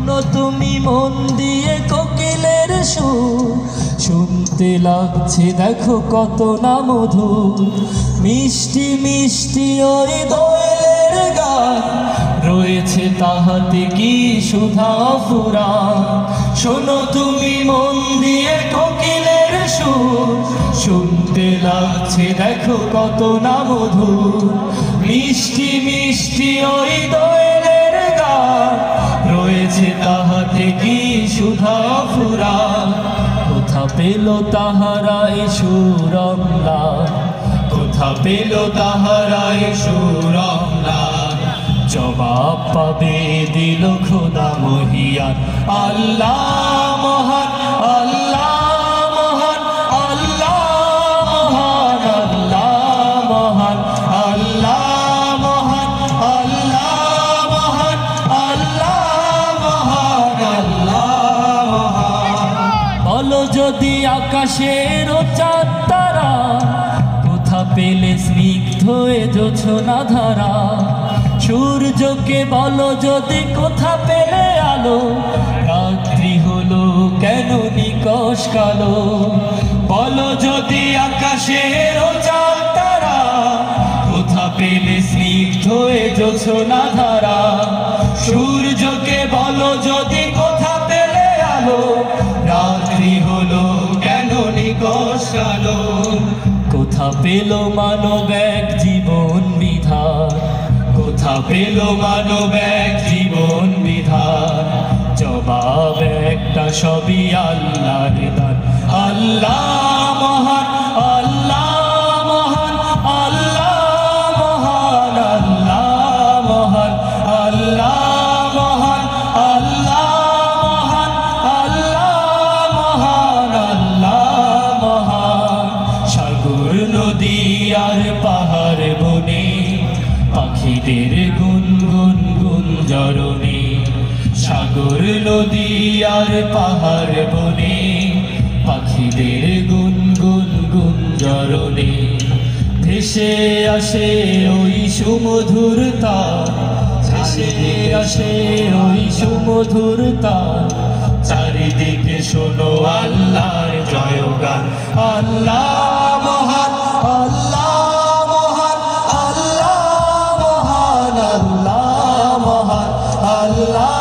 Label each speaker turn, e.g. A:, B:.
A: শোনো তুমি মন দিয়ে কোকিলের সুর, শুনতে লাগছে দেখো কত না মধুর। মিষ্টি মিষ্টি ওই দোয়েলের গান, রয়েছে তাহাতে কি সুধা ফুরান। শোনো তুমি মন দিয়ে কোকিলের সুর, শুনতে লাগছে দেখো কত না মধুর। মিষ্টি মিষ্টি ওই দোয়েলের গান, রয়েছে তাহাতে কি সুধা ফুরান। কোথা পেল তাহারা এ সুর অম্লান, কোথা পেল তাহারা এ সুর অম্লান। জবাব পাবে দিল খোদা মহিয়ান। আল্লাহ মহান, আল্লাহ মহান, আল্লাহ মহান, আল্লাহ মহান, আল্লাহ মহান, আল্লাহ মহান, আল্লাহ মহান, আল্লাহ মহান। বলো যদি আকাশের চাঁদ তারা, কোথা পেলে স্নিগ্ধ এ জোছনা ধারা। সূর্যকে বলো যদি কোথা পেলে আলো, রাত্রি হলো কেন নিকষ কালো। বলো যদি আকাশের চাঁদ তারা, কোথা পেলে স্নিগ্ধ এ জোছনা ধারা। সূর্যকে বলো যদি কোথা পেলে আলো, রাত্রি হলো কেন নিকষ কালো। কোথা পেল মানব এক জীবন বিধান, কোথা পেল মানব এক জীবন বিধান। জবাব একটা সবই আল্লাহর দান। আল্লাহ মহান, আল্লাহ মহান, আল্লাহ মহান, আল্লাহ মহান, আল্লাহ মহান, আল্লাহ মহান, আল্লাহ মহান, আল্লাহ মহান। সাগর নদী আর পাহাড় বনে, পাখিদের গুনগুন গুঞ্জরণে। সাগর নদী আর পাহাড় বনে, পাখিদের গুনগুন গুঞ্জরণে। ভেসে আসে ওই সুমধুর তান, ভেসে আসে ওই সুমধুর তান। চারিদিকে শোনো আল্লাহর জয়গান। আল্লাহ মহান, আল্লাহ মহান, আল্লাহ মহান, আল্লাহ মহান, আল্লাহ